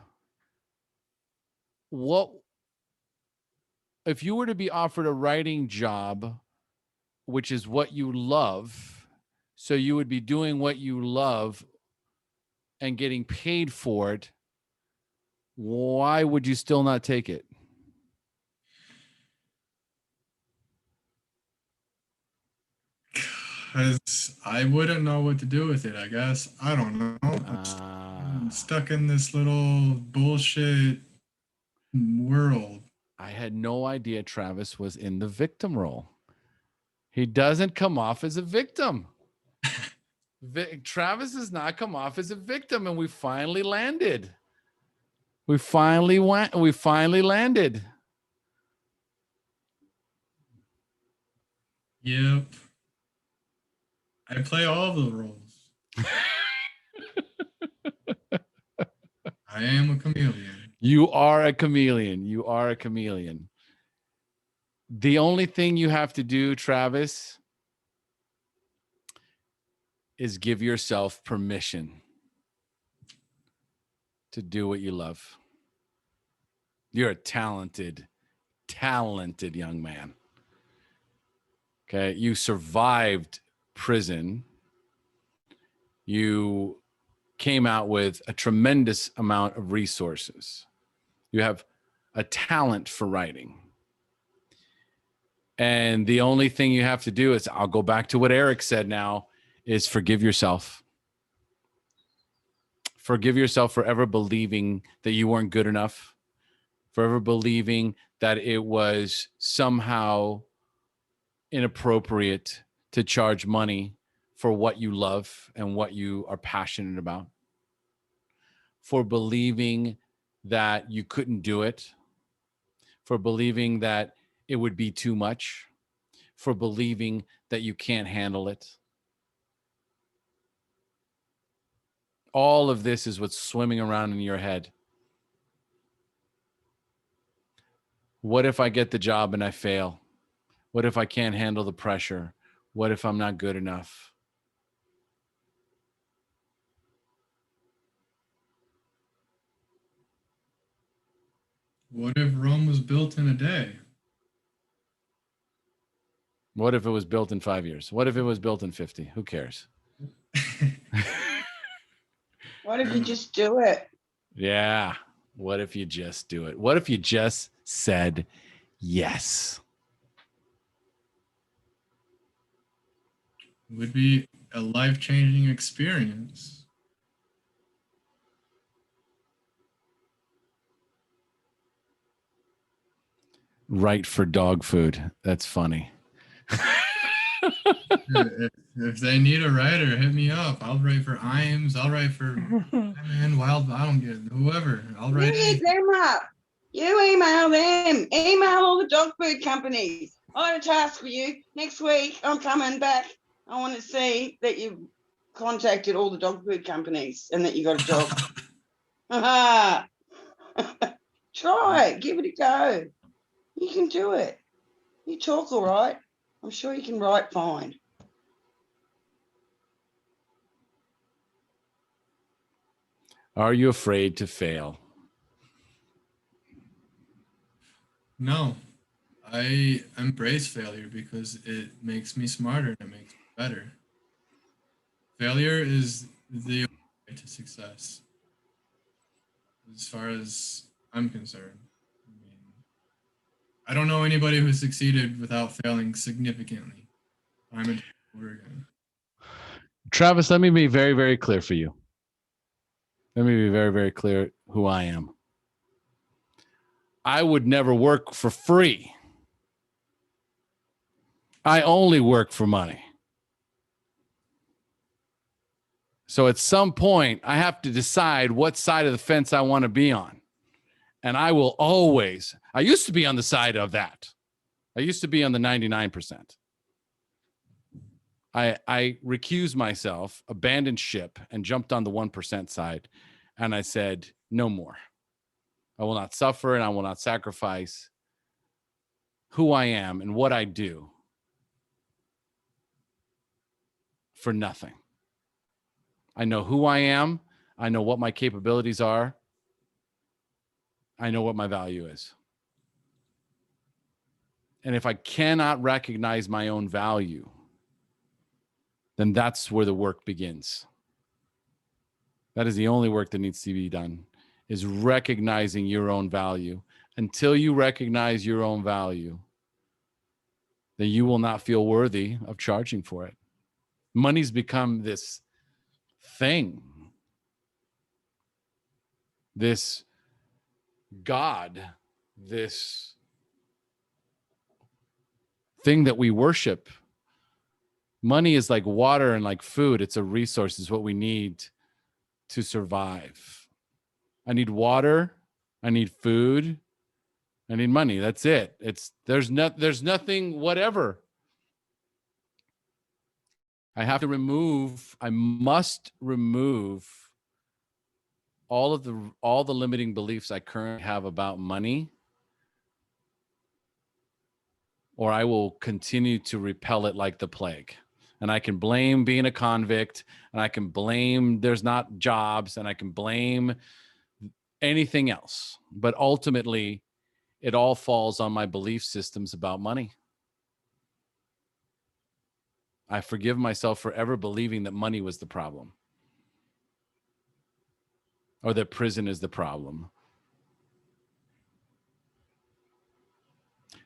what if you were to be offered a writing job, which is what you love, so you would be doing what you love and getting paid for it, why would you still not take it? because I wouldn't know what to do with it, I guess. I don't know. I'm Uh, stuck in this little bullshit world. I had no idea Travis was in the victim role. He doesn't come off as a victim. Travis does not come off as a victim, and we finally landed. We finally went. We finally landed. Yep. I play all the roles. I am a chameleon. You are a chameleon. You are a chameleon. The only thing you have to do, Travis, is give yourself permission to do what you love. You're a talented, talented young man. Okay. You survived prison. You came out with a tremendous amount of resources. You have a talent for writing. And the only thing you have to do is, I'll go back to what Eric said now, is forgive yourself. Forgive yourself for ever believing that you weren't good enough, for ever believing that it was somehow inappropriate to charge money for what you love and what you are passionate about, for believing that you couldn't do it, for believing that it would be too much, for believing that you can't handle it. All of this is what's swimming around in your head. What if I get the job and I fail? What if I can't handle the pressure? What if I'm not good enough? What if Rome was built in a day? What if it was built in 5 years? What if it was built in 50? Who cares? What if you just do it? Yeah. What if you just do it? What if you just said yes? Would be a life-changing experience. Right for dog food. That's funny. If they need a writer, hit me up. I'll write for IAMS. I'll write for man, Wild. I don't get whoever. I'll You write. hit them up. You email them. Email all the dog food companies. I have a task for you. Next week, I'm coming back. I want to see that you've contacted all the dog food companies and that you got a job. Try it. Give it a go. You can do it. You talk all right. I'm sure you can write fine. Are you afraid to fail? No, I embrace failure because it makes me smarter and it makes me better. Failure is the only way to success, as far as I'm concerned. I mean, I don't know anybody who succeeded without failing significantly. Time and over again. Travis, let me be very, very clear for you. Let me be very, very clear who I am. I would never work for free. I only work for money. So at some point, I have to decide what side of the fence I want to be on. And I will always, I used to be on the side of that. I used to be on the 99%. I recused myself, abandoned ship, and jumped on the 1% side. And I said, no more. I will not suffer and I will not sacrifice who I am and what I do for nothing. I know who I am. I know what my capabilities are. I know what my value is. And if I cannot recognize my own value, then that's where the work begins. That is the only work that needs to be done, is recognizing your own value. Until you recognize your own value, then you will not feel worthy of charging for it. Money's become this thing, this God, this thing that we worship. Money is like water and like food. It's a resource. It's what we need to survive. I need water. I need food. I need money. That's it. There's nothing whatever. I must remove all the limiting beliefs I currently have about money, or I will continue to repel it like the plague. And I can blame being a convict, and I can blame there's not jobs, and I can blame anything else. But ultimately, it all falls on my belief systems about money. I forgive myself for ever believing that money was the problem, or that prison is the problem.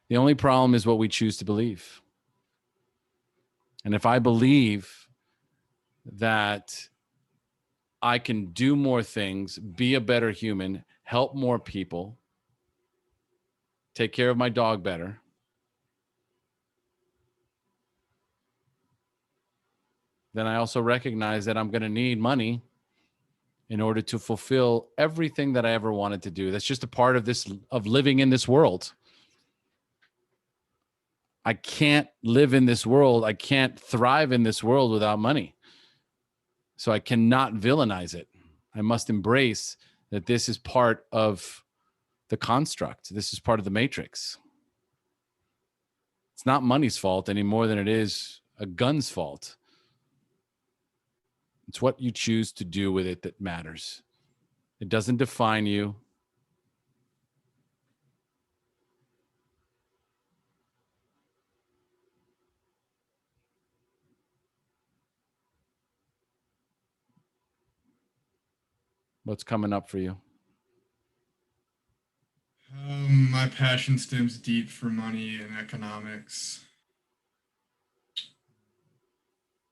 The only problem is what we choose to believe. And if I believe that I can do more things, be a better human, help more people, take care of my dog better, then I also recognize that I'm going to need money in order to fulfill everything that I ever wanted to do. That's just a part of living in this world. I can't live in this world. I can't thrive in this world without money. So I cannot villainize it. I must embrace that this is part of the construct. This is part of the matrix. It's not money's fault any more than it is a gun's fault. It's what you choose to do with it that matters. It doesn't define you. What's coming up for you? My passion stems deep for money and economics.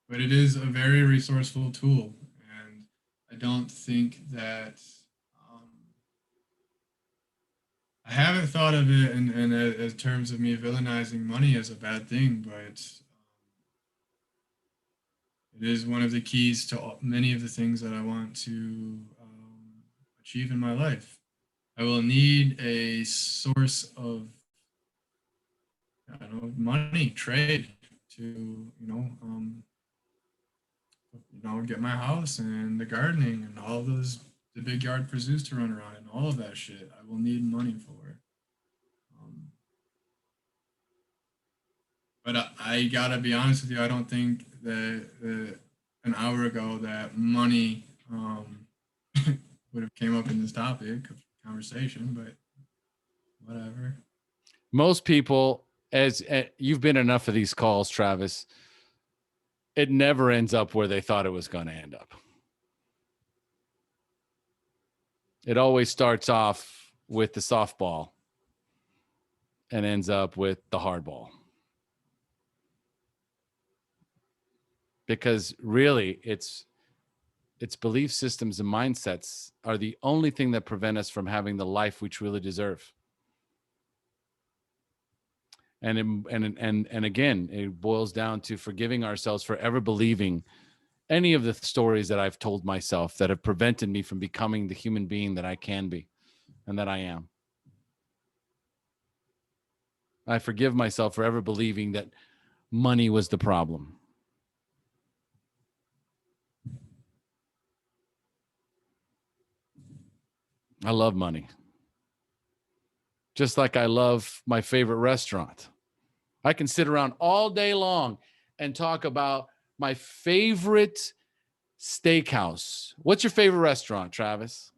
But it is a very resourceful tool. And I don't think that I haven't thought of it in terms of me villainizing money as a bad thing, but it is one of the keys to many of the things that I want to achieve in my life. I will need a source of money, trade to get my house and the gardening and all those the big yard pursuits to run around and all of that shit. I will need money for. But I gotta be honest with you. I don't think that an hour ago that money would have came up in this topic of conversation. But whatever. Most people, as you've been enough of these calls, Travis, it never ends up where they thought it was going to end up. It always starts off with the softball and ends up with the hardball. Because really, it's belief systems and mindsets are the only thing that prevent us from having the life we truly deserve. And again, it boils down to forgiving ourselves for ever believing any of the stories that I've told myself that have prevented me from becoming the human being that I can be and that I am. I forgive myself for ever believing that money was the problem. I love money. Just like I love my favorite restaurant. I can sit around all day long and talk about my favorite steakhouse. What's your favorite restaurant, Travis?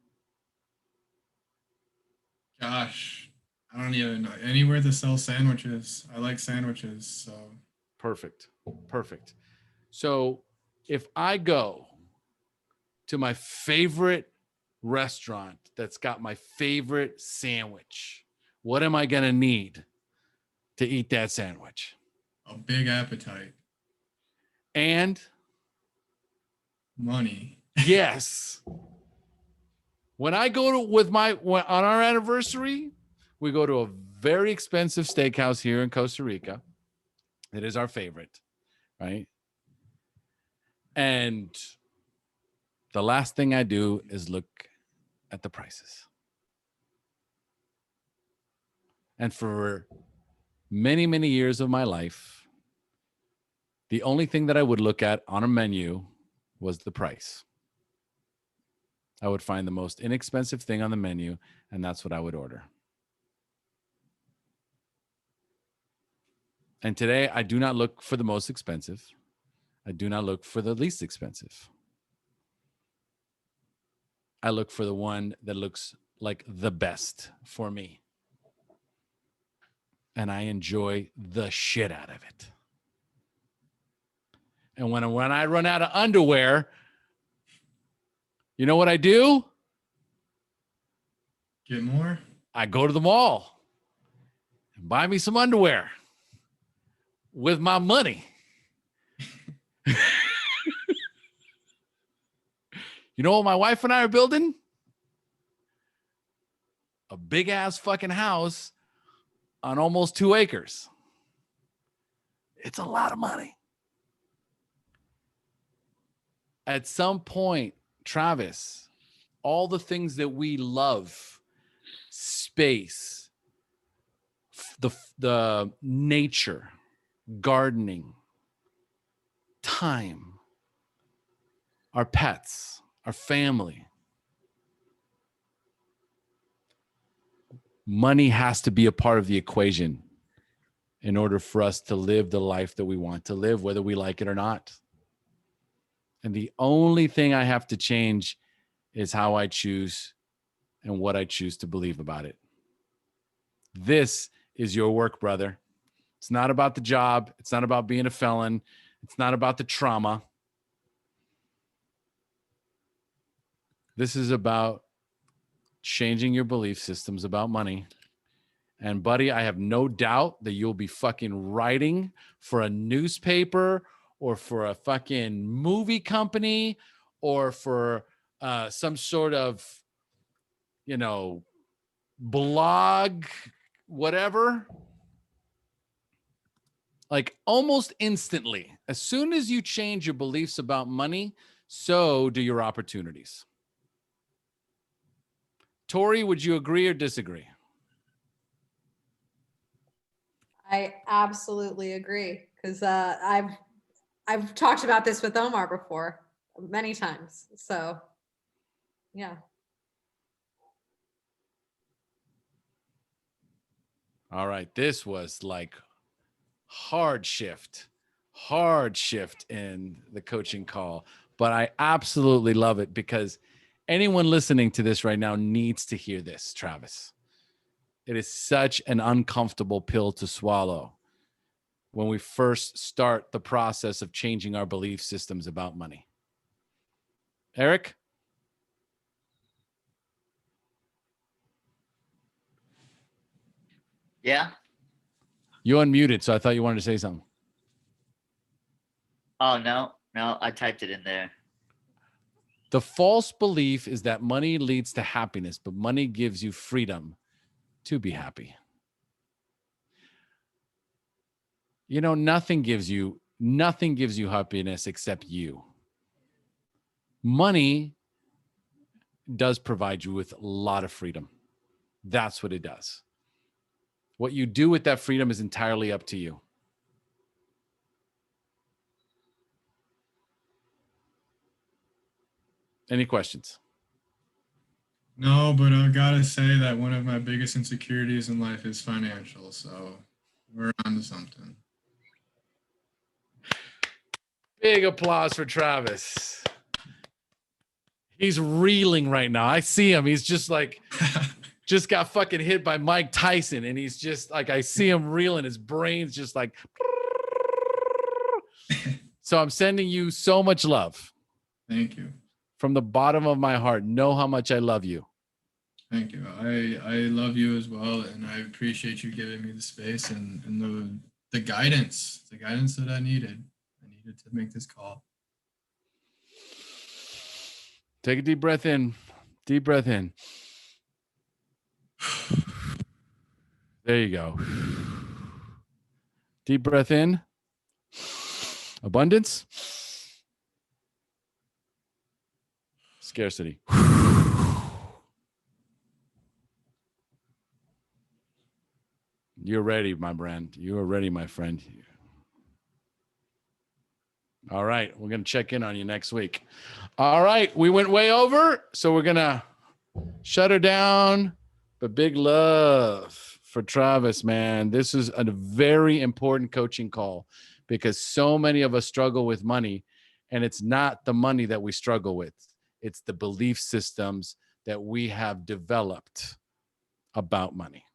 Gosh, I don't even know. Anywhere that sells sandwiches. I like sandwiches. So Perfect. Perfect. So if I go to my favorite restaurant that's got my favorite sandwich, what am I going to need to eat that sandwich? a big appetite. And Money. yes, when I go to on our anniversary, we go to a very expensive steakhouse here in Costa Rica. It is our favorite, right? And the last thing I do is look at the prices. And for many, many years of my life, the only thing that I would look at on a menu was the price. I would find the most inexpensive thing on the menu, and that's what I would order. And today, I do not look for the most expensive. I do not look for the least expensive. I look for the one that looks like the best for me. And I enjoy the shit out of it. And when I run out of underwear, you know what I do? Get more? I go to the mall and buy me some underwear with my money. You know what my wife and I are building? A big ass fucking house on almost 2 acres. It's a lot of money. At some point, Travis, all the things that we love, space, the nature, gardening, time, our pets, our family. Money has to be a part of the equation in order for us to live the life that we want to live, whether we like it or not. And the only thing I have to change is how I choose and what I choose to believe about it. This is your work, brother. It's not about the job. It's not about being a felon. It's not about the trauma. This is about changing your belief systems about money. And buddy, I have no doubt that you'll be fucking writing for a newspaper or for a fucking movie company or for some sort of, blog, whatever. Like almost instantly, as soon as you change your beliefs about money, so do your opportunities. Tori, would you agree or disagree? I absolutely agree because I've talked about this with Omar before many times. So, yeah. All right, this was like hard shift in the coaching call, but I absolutely love it because anyone listening to this right now needs to hear this, Travis. It is such an uncomfortable pill to swallow when we first start the process of changing our belief systems about money. Eric? Yeah. You unmuted, so I thought you wanted to say something. Oh, no, I typed it in there. The false belief is that money leads to happiness, but money gives you freedom to be happy. You know, nothing gives you happiness except you. Money does provide you with a lot of freedom. That's what it does. What you do with that freedom is entirely up to you. Any questions? No, but I've got to say that one of my biggest insecurities in life is financial. So we're on to something. Big applause for Travis. He's reeling right now. I see him. He's just like, just got fucking hit by Mike Tyson. And he's just like, I see him reeling. His brain's just like. So I'm sending you so much love. Thank you. From the bottom of my heart. Know how much I love you. Thank you. I love you as well. And I appreciate you giving me the space and the guidance that I needed. I needed to make this call. Take a deep breath in. Deep breath in. There you go. Deep breath in. Abundance. Scarcity. You're ready, my friend. You are ready, my friend. All right. We're going to check in on you next week. All right. We went way over, so we're going to shut her down. But big love for Travis, man. This is a very important coaching call because so many of us struggle with money, and it's not the money that we struggle with. It's the belief systems that we have developed about money.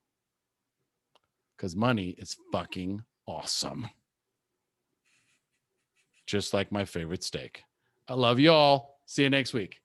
Because money is fucking awesome. Just like my favorite steak. I love you all. See you next week.